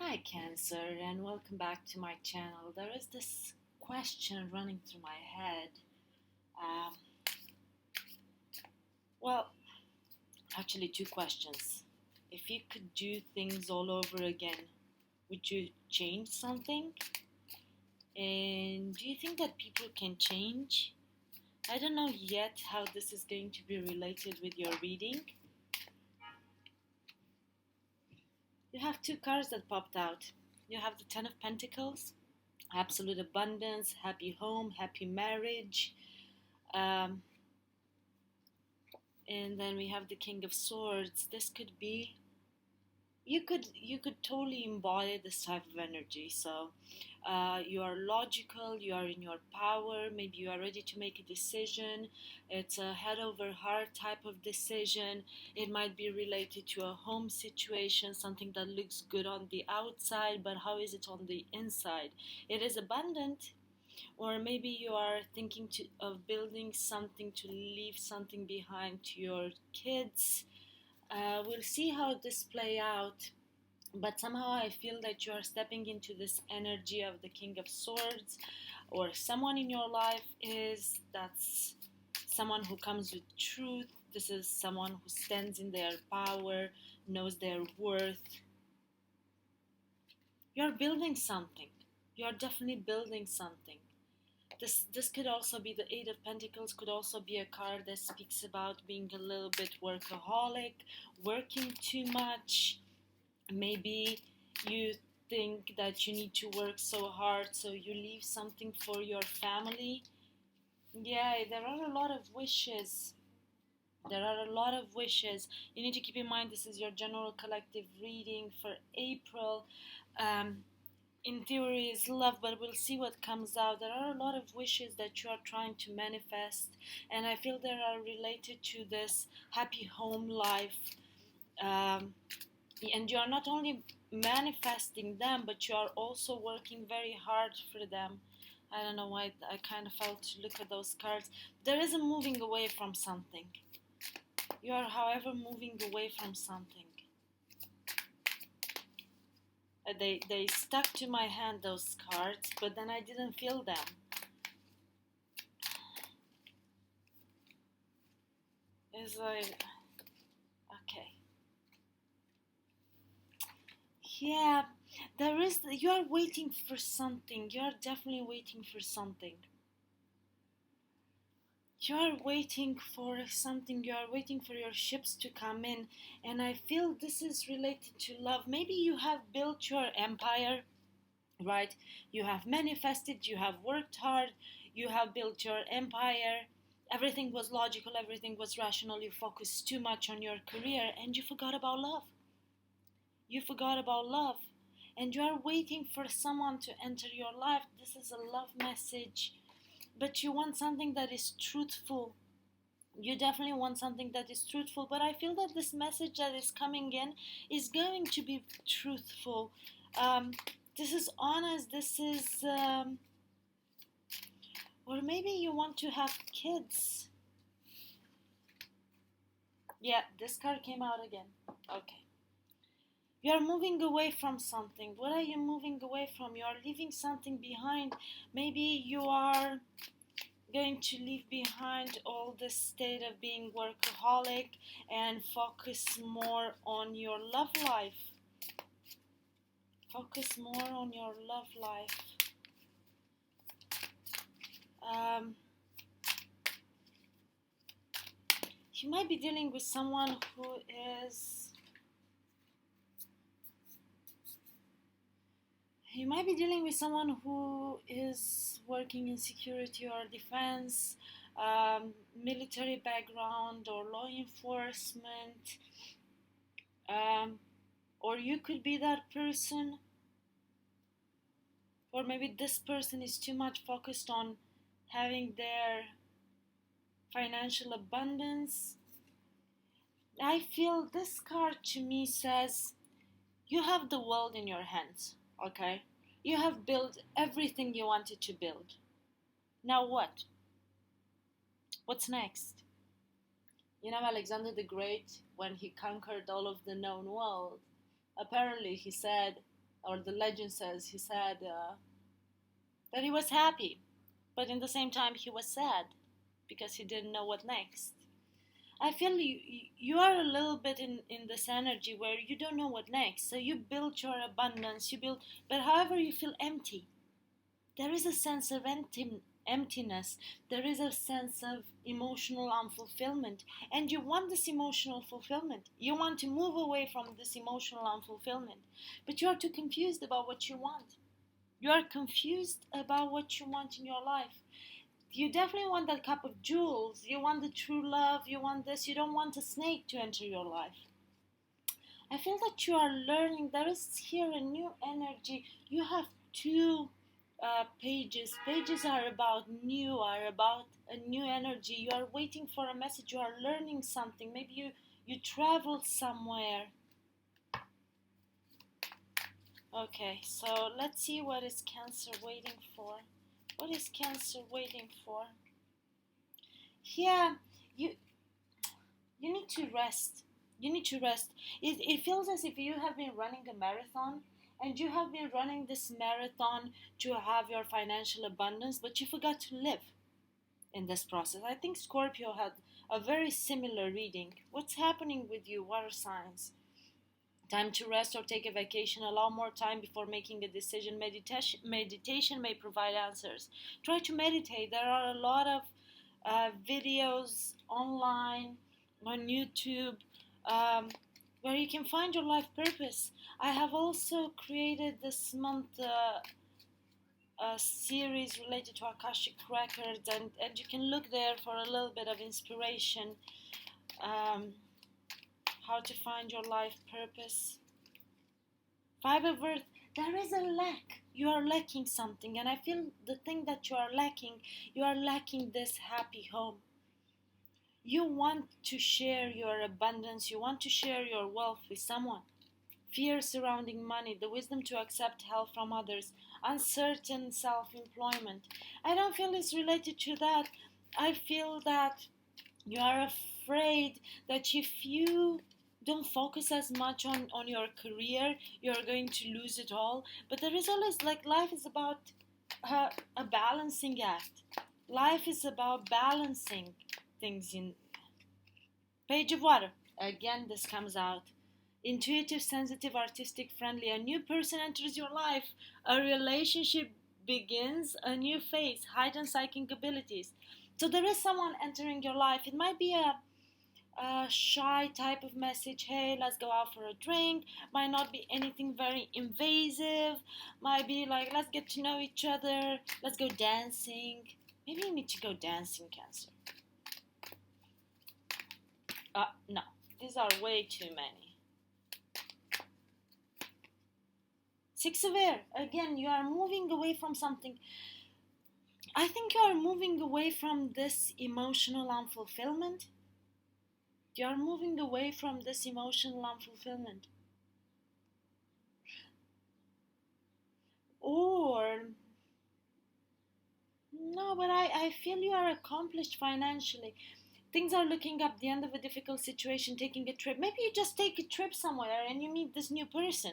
Hi, Cancer, and welcome back to my channel. There is this question running through my head. Um, well, actually, two questions. If you could do things all over again, would you change something? And do you think that people can change? I don't know yet how this is going to be related with your reading. You have two cards that popped out. You have the Ten of Pentacles, absolute abundance, happy home, happy marriage. Um, and then we have the King of Swords. This could be you could totally embody this type of energy. So you are logical, you are in your power, maybe you are ready to make a decision. It's a head over heart type of decision. It might be related to a home situation, something that looks good on the outside, but how is it on the inside? It is abundant. Or maybe you are thinking of building something, to leave something behind to your kids. We'll see how this play out, but somehow I feel that you are stepping into this energy of the King of Swords, or someone in your life is that's someone who comes with truth. This is someone who stands in their power, knows their worth. You're building something. You're definitely building something. This could also be the Eight of Pentacles, could also be a card that speaks about being a little bit workaholic, working too much. Maybe you think that you need to work so hard, so you leave something for your family. Yeah, there are a lot of wishes. There are a lot of wishes. You need to keep in mind this is your general collective reading for April. Um, in theory is love, but we'll see what comes out. There are a lot of wishes that you are trying to manifest, and I feel they are related to this happy home life. um, and you are not only manifesting them, but you are also working very hard for them. I don't know why I kind of felt to look at those cards. There is a moving away from something. You are, however, moving away from something. They stuck to my hand, those cards, but then I didn't feel them. It's like, okay, yeah, you are waiting for something. You are definitely waiting for something. You are waiting for something. You are waiting for your ships to come in, and I feel this is related to love. Maybe you have built your empire, right? You have manifested, you have worked hard, you have built your empire. Everything was logical, everything was rational. You focused too much on your career and you forgot about love. You forgot about love. And you are waiting for someone to enter your life. This is a love message. But you want something that is truthful. You definitely want something that is truthful. But I feel that this message that is coming in is going to be truthful. This is honest. Or maybe you want to have kids. Yeah, this card came out again. Okay. You are moving away from something. What are you moving away from? You are leaving something behind. Maybe you are going to leave behind all this state of being workaholic and focus more on your love life. Focus more on your love life. You might be dealing with someone who is... You might be dealing with someone who is working in security or defense, military background or law enforcement. Or you could be that person. Or maybe this person is too much focused on having their financial abundance. I feel this card to me says you have the world in your hands, okay? You have built everything you wanted to build. Now what? What's next? You know, Alexander the Great, when he conquered all of the known world, apparently he said, or the legend says, he said that he was happy, but in the same time he was sad because he didn't know what next. I feel you are a little bit in this energy where you don't know what next. So you build your abundance, you build, but however you feel empty. There is a sense of emptiness. There is a sense of emotional unfulfillment. And you want this emotional fulfillment. You want to move away from this emotional unfulfillment. But you are too confused about what you want. You are confused about what you want in your life. You definitely want that cup of jewels. You want the true love. You want this. You don't want a snake to enter your life. I feel that you are learning. There is here a new energy. You have two pages. Pages are about new, are about a new energy. You are waiting for a message. You are learning something. Maybe you traveled somewhere. Okay, so let's see what is Cancer waiting for. What is Cancer waiting for? Yeah, you need to rest. You need to rest. It feels as if you have been running a marathon, and you have been running this marathon to have your financial abundance, but you forgot to live in this process. I think Scorpio had a very similar reading. What's happening with you, water signs? Time to rest or take a vacation. Allow more time before making a decision. Meditation may provide answers. Try to meditate. There are a lot of videos online on YouTube where you can find your life purpose. I have also created this month a series related to Akashic Records, and you can look there for a little bit of inspiration. How to find your life purpose. Five of Earth, there is a lack. You are lacking something, and I feel the thing that you are lacking this happy home. You want to share your abundance, you want to share your wealth with someone. Fear surrounding money, the wisdom to accept help from others, uncertain self-employment. I don't feel it's related to that. I feel that you are afraid that if you don't focus as much on your career, you're going to lose it all. But there is always, like, life is about a balancing act. Life is about balancing things. In Page of Water, again this comes out. Intuitive, sensitive, artistic, friendly. A new person enters your life. A relationship begins. A new phase. Heightened psychic abilities. So there is someone entering your life. It might be a shy type of message. Hey, let's go out for a drink. Might not be anything very invasive. Might be like, let's get to know each other. Let's go dancing. Maybe you need to go dancing, Cancer. No, these are way too many. Six of Air. Again, you are moving away from something. I think you are moving away from this emotional unfulfillment. You are moving away from this emotional unfulfillment. Or, no, but I feel you are accomplished financially. Things are looking up, the end of a difficult situation, taking a trip. Maybe you just take a trip somewhere and you meet this new person.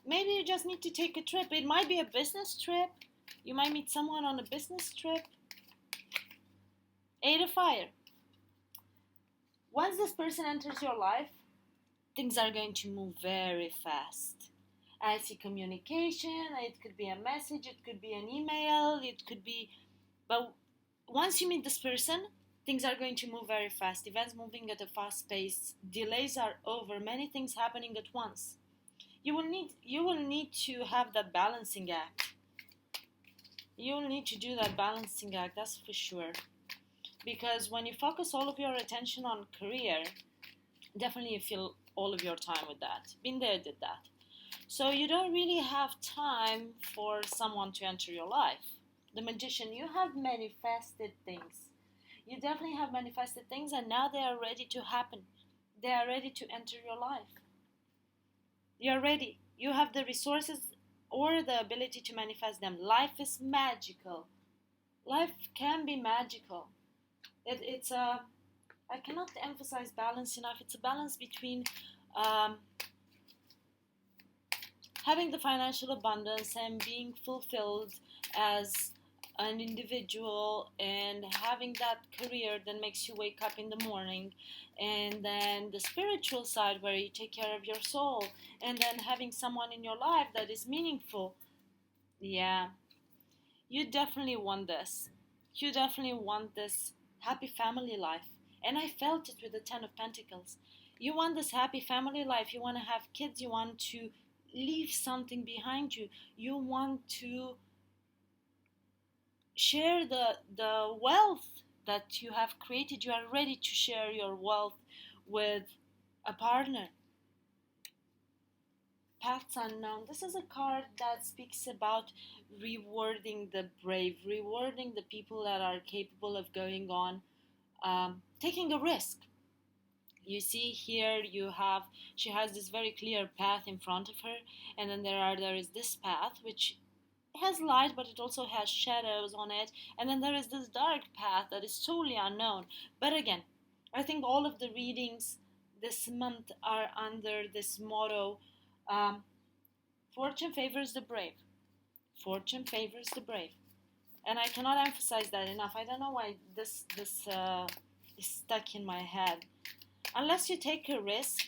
Maybe you just need to take a trip. It might be a business trip. You might meet someone on a business trip. Eight of Fire. Once this person enters your life, things are going to move very fast. I see communication. It could be a message. It could be an email. It could be... But once you meet this person, things are going to move very fast. Events moving at a fast pace. Delays are over. Many things happening at once. You will need to have that balancing act. You will need to do that balancing act, that's for sure. Because when you focus all of your attention on career, definitely you fill all of your time with that. Been there, did that. So you don't really have time for someone to enter your life. The Magician, you have manifested things. You definitely have manifested things, and now they are ready to happen. They are ready to enter your life. You're ready. You have the resources or the ability to manifest them. Life is magical. Life can be magical. It's a... I cannot emphasize balance enough. It's a balance between having the financial abundance and being fulfilled as an individual, and having that career that makes you wake up in the morning, and then the spiritual side where you take care of your soul, and then having someone in your life that is meaningful. Yeah, you definitely want this. You definitely want this happy family life. And I felt it with the 10 of Pentacles. You want this happy family life. You want to have kids. You want to leave something behind you. You want to share the wealth that you have created. You are ready to share your wealth with a partner. Paths unknown. This is a card that speaks about rewarding the brave, rewarding the people that are capable of going on, taking a risk. You see here, she has this very clear path in front of her, and then there is this path which has light, but it also has shadows on it, and then there is this dark path that is totally unknown. But again, I think all of the readings this month are under this motto: um, fortune favors the brave. Fortune favors the brave. And I cannot emphasize that enough. I don't know why this is stuck in my head. Unless you take a risk,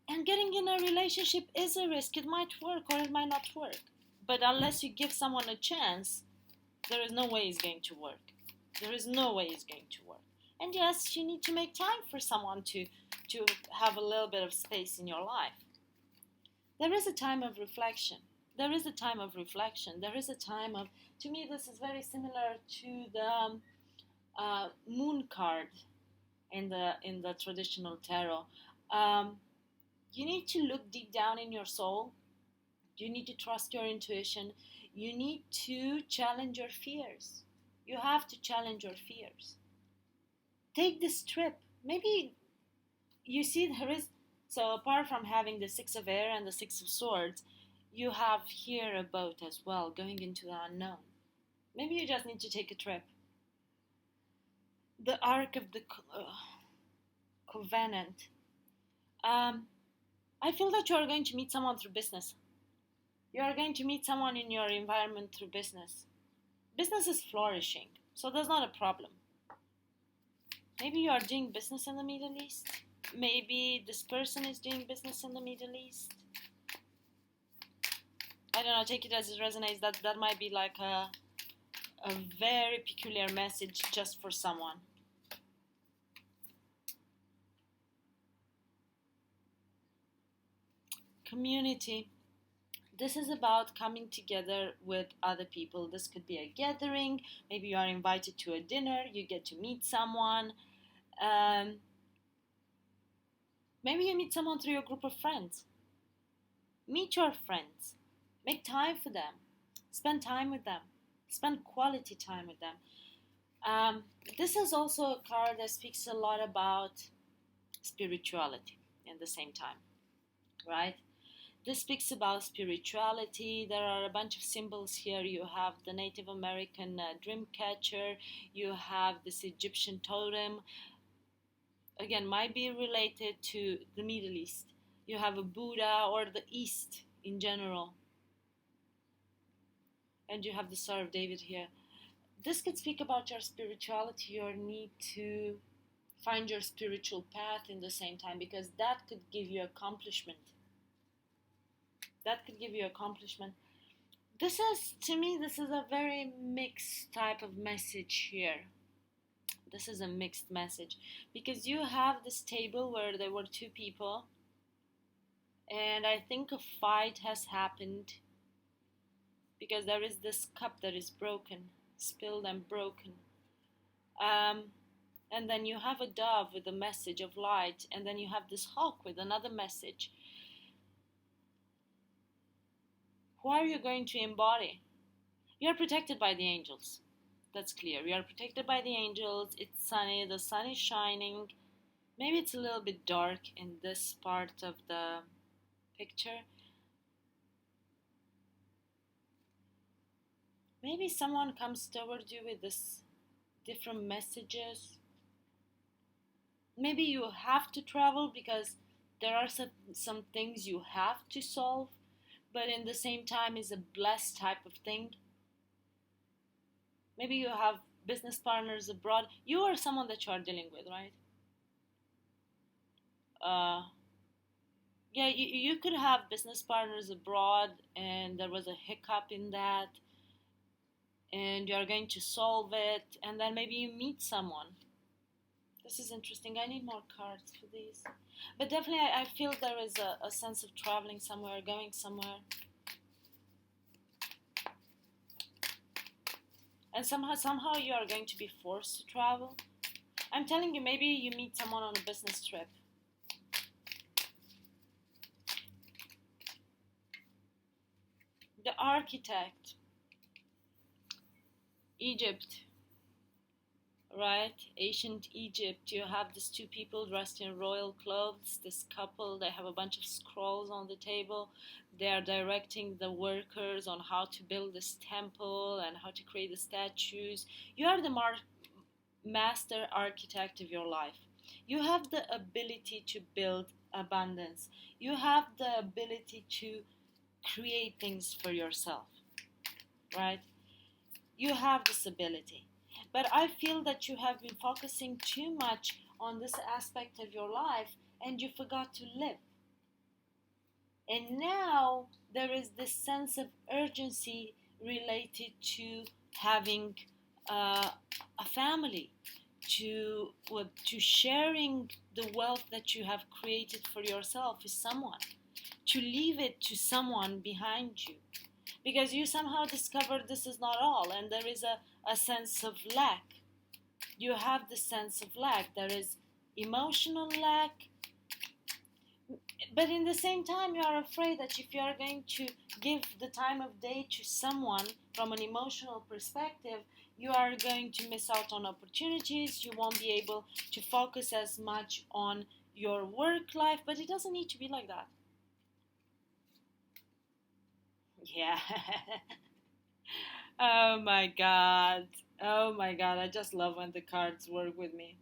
and getting in a relationship is a risk. It might work or it might not work. But unless you give someone a chance, there is no way it's going to work. There is no way it's going to work. And yes, you need to make time for someone to have a little bit of space in your life. There is a time of reflection. There is a time of reflection. There is a time of, to me, this is very similar to the moon card in the traditional tarot. You need to look deep down in your soul. You need to trust your intuition. You need to challenge your fears. You have to challenge your fears. Take this trip. Maybe you see there is, so apart from having the Six of Air and the Six of Swords, you have here a boat as well, going into the unknown. Maybe you just need to take a trip. The Ark of the Covenant. I feel that you are going to meet someone through business. You are going to meet someone in your environment through business. Business is flourishing, so that's not a problem. Maybe you are doing business in the Middle East. Maybe this person is doing business in the Middle East. I don't know, take it as it resonates. That might be like a very peculiar message just for someone. Community. This is about coming together with other people. This could be a gathering. Maybe you are invited to a dinner. You get to meet someone. Maybe you meet someone through your group of friends. Meet your friends. Make time for them. Spend time with them. Spend quality time with them. This is also a card that speaks a lot about spirituality at the same time, right? This speaks about spirituality. There are a bunch of symbols here. You have the Native American dream catcher. You have this Egyptian totem. Again, might be related to the Middle East. You have a Buddha or the East in general. And you have the Star of David here. This could speak about your spirituality, your need to find your spiritual path in the same time, because that could give you accomplishment. That could give you accomplishment. This is, to me, this is a very mixed type of message here. This is a mixed message, because you have this table where there were two people, and I think a fight has happened, because there is this cup that is broken, spilled and broken. And then you have a dove with a message of light, and then you have this hawk with another message. Who are you going to embody? You are protected by the angels. That's clear. You are protected by the angels. It's sunny. The sun is shining. Maybe it's a little bit dark in this part of the picture. Maybe someone comes towards you with this different messages. Maybe you have to travel because there are some things you have to solve. but in the same time is a blessed type of thing. Maybe you have business partners abroad. You are someone that you are dealing with, right? Uh, yeah, you could have business partners abroad, and there was a hiccup in that, and you are going to solve it, and then maybe you meet someone. This is interesting. I need more cards for these. But definitely, I feel there is a sense of traveling somewhere, going somewhere. And somehow you are going to be forced to travel. I'm telling you, maybe you meet someone on a business trip. The architect, Egypt, right? Ancient Egypt. You have these two people dressed in royal clothes. This couple, they have a bunch of scrolls on the table. They are directing the workers on how to build this temple and how to create the statues. You are the master architect of your life. You have the ability to build abundance. You have the ability to create things for yourself, right? You have this ability. But I feel that you have been focusing too much on this aspect of your life and you forgot to live. And now there is this sense of urgency related to having uh, a family, to sharing the wealth that you have created for yourself with someone, to leave it to someone behind you. Because you somehow discovered this is not all, and there is a sense of lack. You have the sense of lack. There is emotional lack, but in the same time, you are afraid that if you are going to give the time of day to someone from an emotional perspective, you are going to miss out on opportunities. You won't be able to focus as much on your work life, but it doesn't need to be like that. Yeah. Oh my god. Oh my god. I just love when the cards work with me.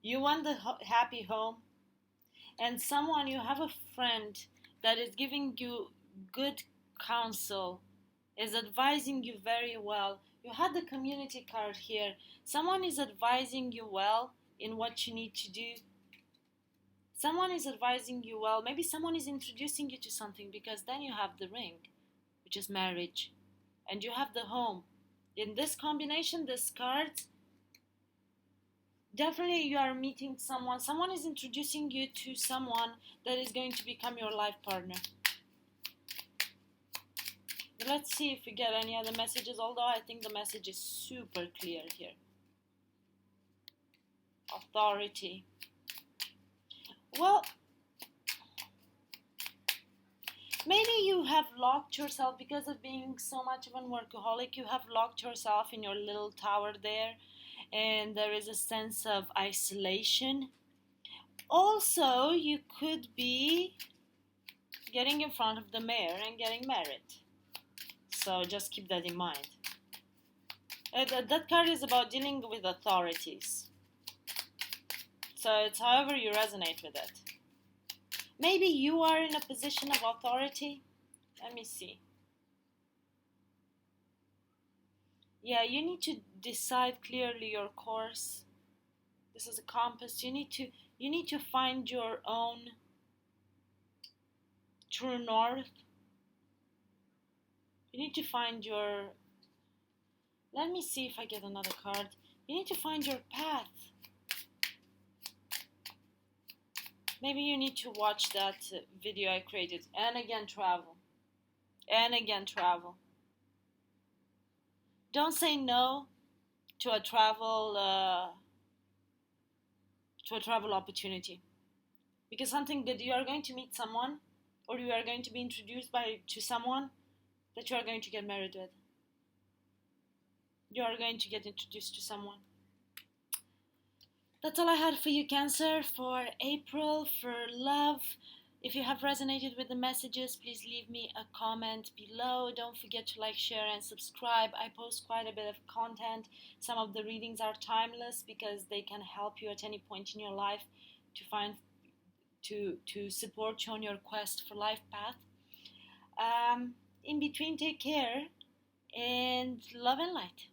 You want the happy home, and someone, you have a friend that is giving you good counsel, is advising you very well. You had the community card here. Someone is advising you well in what you need to do. Someone is advising you well. Maybe someone is introducing you to something, because then you have the ring, which is marriage, and you have the home. In this combination, this card, definitely you are meeting someone. Someone is introducing you to someone that is going to become your life partner. Let's see if we get any other messages, although I think the message is super clear here. Authority. Well, maybe you have locked yourself because of being so much of a workaholic. You have locked yourself in your little tower there, and there is a sense of isolation. Also, you could be getting in front of the mayor and getting married. So just keep that in mind. That card is about dealing with authorities. So it's however you resonate with it. Maybe you are in a position of authority. Let me see. Yeah, you need to decide clearly your course. This is a compass. You need to find your own true north. You need to find your... Let me see if I get another card. You need to find your path. Maybe you need to watch that video I created. And again, travel. And again, travel. Don't say no to a travel opportunity, because something good, you are going to meet someone, or you are going to be introduced to someone that you are going to get married with. You are going to get introduced to someone. That's all I had for you, Cancer, for April, for love. If you have resonated with the messages, please leave me a comment below. Don't forget to like, share, and subscribe. I post quite a bit of content. Some of the readings are timeless because they can help you at any point in your life to support you on your quest for life path. In between, take care and love and light.